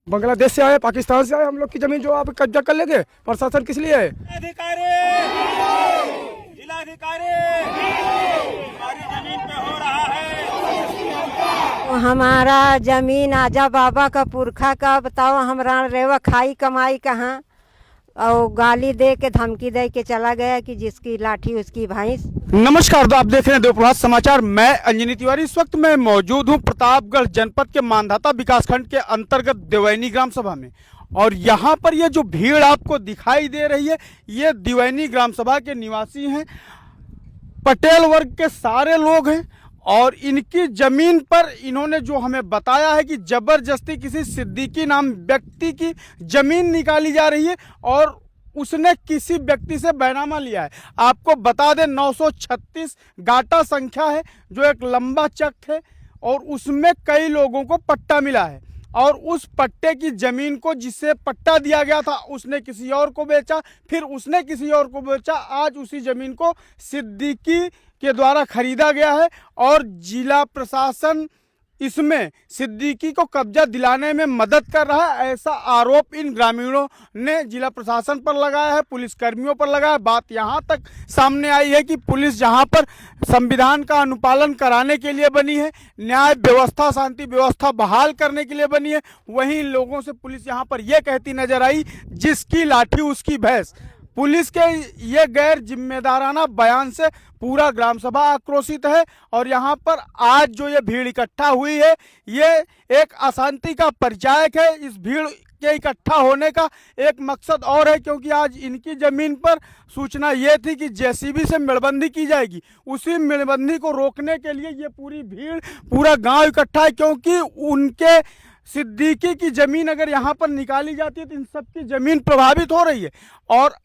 बांग्लादेश से आए, पाकिस्तान से आए, हम लोग की जमीन जो आप कब्जा कर लेंगे। प्रशासन किस लिए है? अधिकारी, जिलाधिकारी, हमारी जमीन पे हो रहा है। हमारा जमीन आजा बाबा का पुरखा का, बताओ हमरा रेवा खाई कमाई कहाँ। और गाली दे के धमकी दे के चला गया कि जिसकी लाठी उसकी भैंस। नमस्कार, तो आप देख रहे हैं देवप्रभात समाचार। मैं अंजनी तिवारी। इस वक्त मैं मौजूद हूं प्रतापगढ़ जनपद के मांधाता विकासखंड के अंतर्गत दिवैनी ग्राम सभा में। और यहाँ पर ये जो भीड़ आपको दिखाई दे रही है, ये दिवैनी ग्राम सभा के निवासी हैं, पटेल वर्ग के सारे लोग हैं। और इनकी जमीन पर इन्होंने जो हमें बताया है कि जबरदस्ती किसी सिद्दीकी नाम व्यक्ति की जमीन निकाली जा रही है और उसने किसी व्यक्ति से बैनामा लिया है। आपको बता दें 936 गाटा संख्या है, जो एक लंबा चक है और उसमें कई लोगों को पट्टा मिला है। और उस पट्टे की जमीन को जिसे पट्टा दिया गया था उसने किसी और को बेचा, फिर उसने किसी और को बेचा। आज उसी जमीन को सिद्दीकी के द्वारा खरीदा गया है और जिला प्रशासन इसमें सिद्दीकी को कब्जा दिलाने में मदद कर रहा है, ऐसा आरोप इन ग्रामीणों ने जिला प्रशासन पर लगाया है, पुलिस कर्मियों पर लगाया है। बात यहाँ तक सामने आई है कि पुलिस जहाँ पर संविधान का अनुपालन कराने के लिए बनी है, न्याय व्यवस्था शांति व्यवस्था बहाल करने के लिए बनी है, वहीं लोगों से पुलिस यहाँ पर यह कहती नजर आई, जिसकी लाठी उसकी भैंस। पुलिस के ये गैर जिम्मेदाराना बयान से पूरा ग्राम सभा आक्रोशित है। और यहाँ पर आज जो ये भीड़ इकट्ठा हुई है, ये एक अशांति का परिचायक है। इस भीड़ के इकट्ठा होने का एक मकसद और है, क्योंकि आज इनकी जमीन पर सूचना ये थी कि जेसीबी से मेड़बंदी की जाएगी। उसी मेड़बंदी को रोकने के लिए ये पूरी भीड़, पूरा गांव इकट्ठा है, क्योंकि उनके सिद्दीकी की जमीन अगर यहाँ पर निकाली जाती है तो इन सबकी जमीन प्रभावित हो रही है। और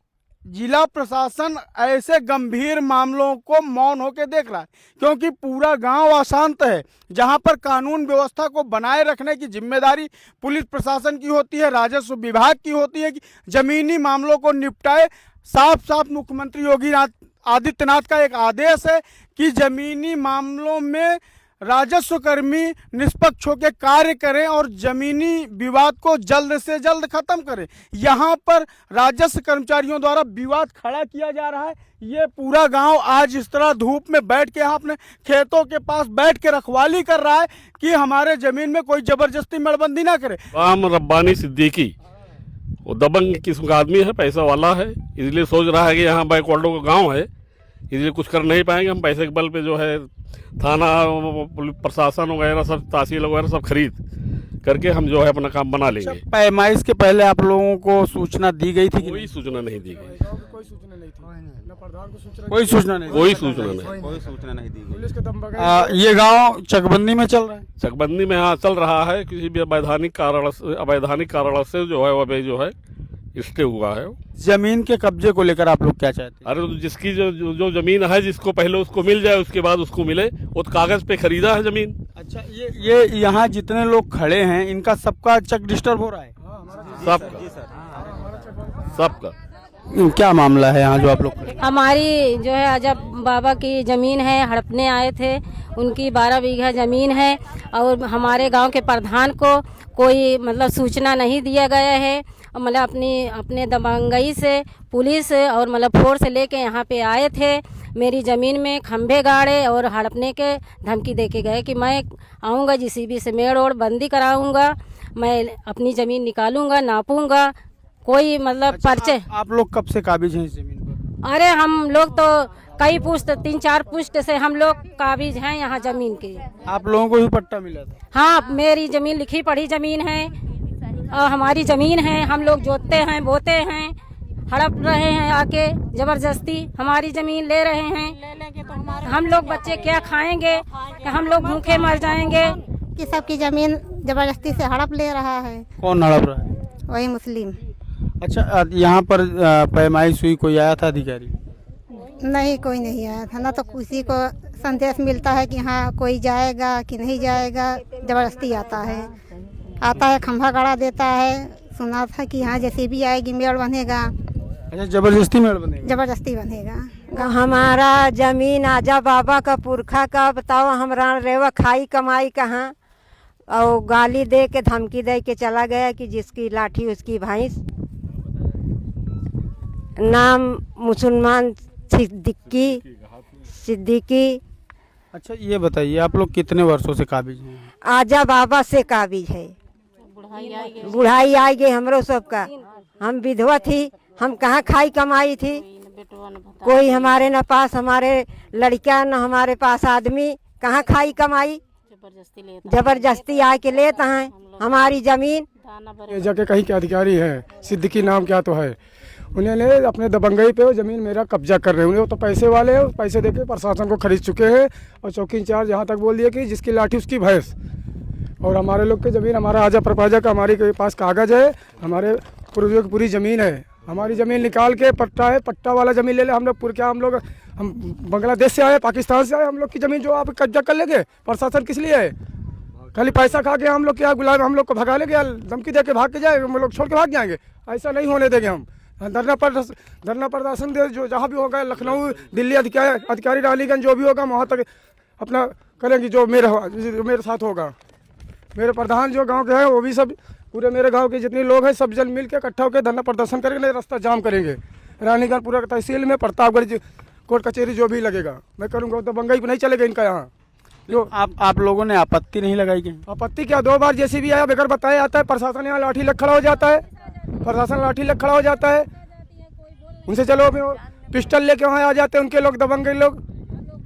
जिला प्रशासन ऐसे गंभीर मामलों को मौन होकर देख रहा है, क्योंकि पूरा गांव अशांत है। जहां पर कानून व्यवस्था को बनाए रखने की जिम्मेदारी पुलिस प्रशासन की होती है, राजस्व विभाग की होती है कि जमीनी मामलों को निपटाए। साफ साफ मुख्यमंत्री योगी आदित्यनाथ का एक आदेश है कि जमीनी मामलों में राजस्व कर्मी निष्पक्ष होकर कार्य करें और जमीनी विवाद को जल्द से जल्द खत्म करें। यहाँ पर राजस्व कर्मचारियों द्वारा विवाद खड़ा किया जा रहा है। ये पूरा गांव आज इस तरह धूप में बैठ के अपने खेतों के पास बैठ के रखवाली कर रहा है कि हमारे जमीन में कोई जबरदस्ती मेड़बंदी ना करे। राम रब्बानी सिद्दीकी वो दबंग किस्म का आदमी है, पैसा वाला है, इसलिए सोच रहा है कि यहाँ बैकवर्डों का गाँव है, इसलिए कुछ कर नहीं पाएंगे हम। पैसे के बल पे जो है थाना प्रशासन वगैरह सब, तहसील वगैरह सब खरीद करके हम जो है अपना काम बना लेंगे। पैमाइश के पहले आप लोगों को सूचना दी गई थी? कोई सूचना नहीं दी गई, कोई सूचना नहीं थी, कोई सूचना नहीं दी गई। ये गांव चकबंदी में चल रहा है? चकबंदी में हाँ चल रहा है, किसी भी अवैधानिक कारण से जो है वह जो है स्टे हुआ है। जमीन के कब्जे को लेकर आप लोग क्या चाहते हैं? अरे तो जिसकी जो जमीन है, जिसको पहले उसको मिल जाए, उसके बाद उसको मिले। वो तो कागज पे खरीदा है जमीन। अच्छा, ये यहाँ जितने लोग खड़े हैं, इनका सबका चक डिस्टर्ब हो रहा है? सबका क्या मामला है यहाँ जो आप लोग? हमारी जो है अजब बाबा की जमीन है, हड़पने आए थे। उनकी 12 बीघा जमीन है और हमारे गांव के प्रधान को कोई मतलब सूचना नहीं दिया गया है। मतलब अपने दबंगई से पुलिस और मतलब फोर्स लेके यहाँ पे आए थे। मेरी ज़मीन में खंभे गाड़े और हड़पने के धमकी दे के गए कि मैं आऊँगा, जेसीबी से मेड़ और बंदी कराऊँगा, मैं अपनी ज़मीन निकालूँगा, नापूँगा। कोई मतलब पर्चे। आप लोग कब से काबिज हैं इस जमीन पर? अरे हम लोग तो कई पुश्त 3-4 पुश्त से हम लोग काबिज हैं यहाँ जमीन के। आप लोगों को भी पट्टा मिला था? हाँ, मेरी जमीन लिखी पढ़ी जमीन है और हमारी जमीन है। हम लोग जोतते हैं, बोते हैं, हड़प रहे हैं आके जबरदस्ती हमारी जमीन ले रहे हैं। तो हम लोग बच्चे क्या खाएंगे? हम लोग भूखे मर जाएंगे। कि सबकी जमीन जबरदस्ती से हड़प ले रहा है। कौन हड़प रहा है? वही मुस्लिम। अच्छा, यहाँ पर पैमाइश हुई, कोई आया था अधिकारी? नहीं, कोई नहीं आया था। ना तो किसी को संदेश मिलता है कि हाँ कोई जाएगा कि नहीं जाएगा, जबरदस्ती आता है, खंभा गाड़ा देता है। सुना था कि हाँ जेसीबी आएगी, मेड़ बनेगा। अच्छा, जबरदस्ती मेड़ बनेगा? जबरदस्ती बनेगा। हमारा जमीन आजा बाबा का पुरखा का, बताओ हमरा रेवा खाई कमाई कहाँ। और गाली दे के धमकी दे के चला गया कि जिसकी लाठी उसकी भैंस। नाम मुसलमान सिद्दीकी। अच्छा ये बताइए, आप लोग कितने वर्षों से काबिज हैं? आजा बाबा से काबिज है। बुढ़ाई आई गई हमरो सबका। हम विधवा थी, हम कहाँ खाई कमाई थी। कोई हमारे न पास हमारे लड़का न हमारे पास आदमी, कहाँ खाई कमाई। जबरदस्ती आके लेता है हमारी जमीन। ये जाके कहीं के अधिकारी हैं, सिद्दीकी नाम क्या तो है, उन्होंने अपने दबंगई पे वो जमीन मेरा कब्जा कर रहे हैं। उन्हें वो तो पैसे वाले हैं, पैसे देके प्रशासन को खरीद चुके हैं। और चौकी इंचार्ज यहाँ तक बोल दिया कि जिसकी लाठी उसकी भैंस। और हमारे लोग की ज़मीन, हमारा आजा परपाजा का हमारे के पास कागज़ है, हमारे पूर्वजों की पूरी ज़मीन है। हमारी ज़मीन निकाल के पट्टा है, पट्टा वाला ज़मीन ले ले। हम लोग हम बांग्लादेश से आए, पाकिस्तान से आए, हम लोग की ज़मीन जो आप कब्जा कर लेंगे। प्रशासन किस लिए है? खाली पैसा खा के हम लोग क्या गुलाम, हम लोग को भगा लेंगे, धमकी दे के भाग के जाए, हम लोग छोड़ के भाग जाएंगे। ऐसा नहीं होने देंगे हम। धरना प्रदर्शन दे, जो जहाँ भी होगा, लखनऊ, दिल्ली, अधिकारी रानीगंज जो भी होगा वहाँ तक अपना करेंगे। जो मेरे साथ होगा, मेरे प्रधान जो गांव के हैं वो भी सब, पूरे मेरे गांव के जितने लोग हैं सब जन मिल के इकट्ठा होकर धरना प्रदर्शन करेंगे, नहीं रास्ता जाम करेंगे। रानीगंज पूरा तहसील में, प्रतापगढ़ कोर्ट कचहरी जो भी लगेगा मैं करूँगा। तो बंगई नहीं चलेगा इनका यहाँ। जो आप लोगों ने आपत्ति नहीं लगाई क्या? आपत्ति क्या, 2 बार जैसे भी आया बगैर बताया आता है। प्रशासन यहाँ लाठी लग खड़ा हो जाता है, प्रशासन लाठी लग खड़ा हो जाता है। उनसे चलो पिस्टल लेके वहाँ आ जाते हैं उनके लोग, दबंगे लोग।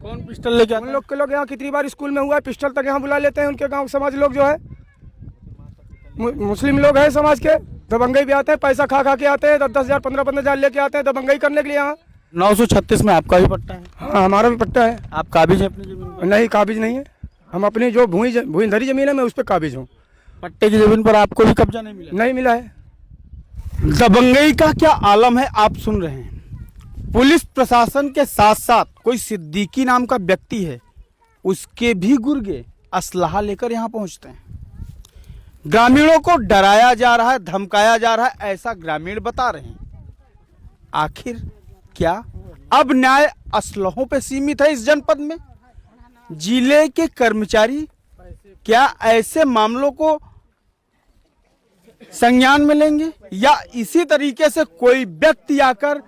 कौन पिस्टल लेके? उन लोग के लोग यहाँ कितनी बार स्कूल में हुआ है, पिस्टल तक यहाँ बुला लेते हैं। उनके गांव समाज लोग जो है, मुस्लिम लोग हैं समाज के, दबंगई भी आते हैं, पैसा खा के आते हैं, 10-10 हज़ार 15-15 हज़ार लेके आते हैं दबंगई करने के लिए यहाँ। 936 में आपका भी पट्टा है? हाँ हमारा भी पट्टा है। आप काबिज है अपनी जमीन पर? नहीं काबिज नहीं है, हम अपनी जो भूइंधरी जमीन है मैं उस पर काबिज हूँ। पट्टे की जमीन पर आपको भी कब्जा नहीं मिला? नहीं मिला है। दबंगई का क्या आलम है आप सुन रहे हैं। पुलिस प्रशासन के साथ साथ कोई सिद्दीकी नाम का व्यक्ति है, उसके भी गुर्गे असलाहा लेकर यहाँ पहुँचते हैं। ग्रामीणों को डराया जा रहा है, धमकाया जा रहा है, ऐसा ग्रामीण बता रहे हैं। आखिर क्या अब न्याय असलहों पे सीमित है इस जनपद में? जिले के कर्मचारी क्या ऐसे मामलों को संज्ञान में लेंगे, या इसी तरीके से कोई व्यक्ति आकर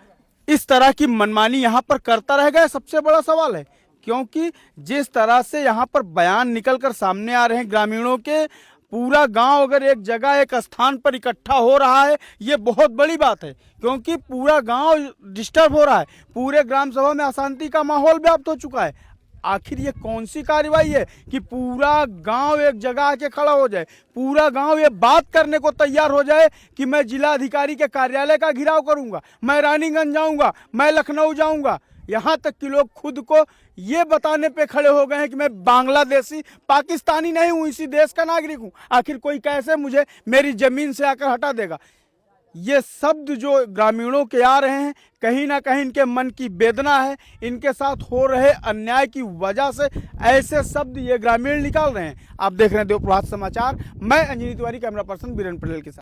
इस तरह की मनमानी यहां पर करता रहेगा? सबसे बड़ा सवाल है, क्योंकि जिस तरह से यहां पर बयान निकलकर सामने आ रहे हैं ग्रामीणों के, पूरा गांव अगर एक जगह एक स्थान पर इकट्ठा हो रहा है, ये बहुत बड़ी बात है, क्योंकि पूरा गांव डिस्टर्ब हो रहा है। पूरे ग्राम सभा में अशांति का माहौल व्याप्त हो चुका है। आखिर ये कौन सी कार्रवाई है कि पूरा गांव एक जगह आके खड़ा हो जाए, पूरा गांव ये बात करने को तैयार हो जाए कि मैं जिला अधिकारी के कार्यालय का घेराव करूंगा, मैं रानीगंज जाऊंगा, मैं लखनऊ जाऊंगा। यहाँ तक कि लोग खुद को ये बताने पे खड़े हो गए हैं कि मैं बांग्लादेशी, पाकिस्तानी नहीं हूँ, इसी देश का नागरिक हूँ। आखिर कोई कैसे मुझे मेरी जमीन से आकर हटा देगा? ये शब्द जो ग्रामीणों के आ रहे हैं, कहीं ना कहीं इनके मन की वेदना है, इनके साथ हो रहे अन्याय की वजह से ऐसे शब्द ये ग्रामीण निकाल रहे हैं। आप देख रहे हैं देव प्रभात समाचार, मैं अंजनी तिवारी, कैमरा पर्सन बीरेन पटेल के साथ।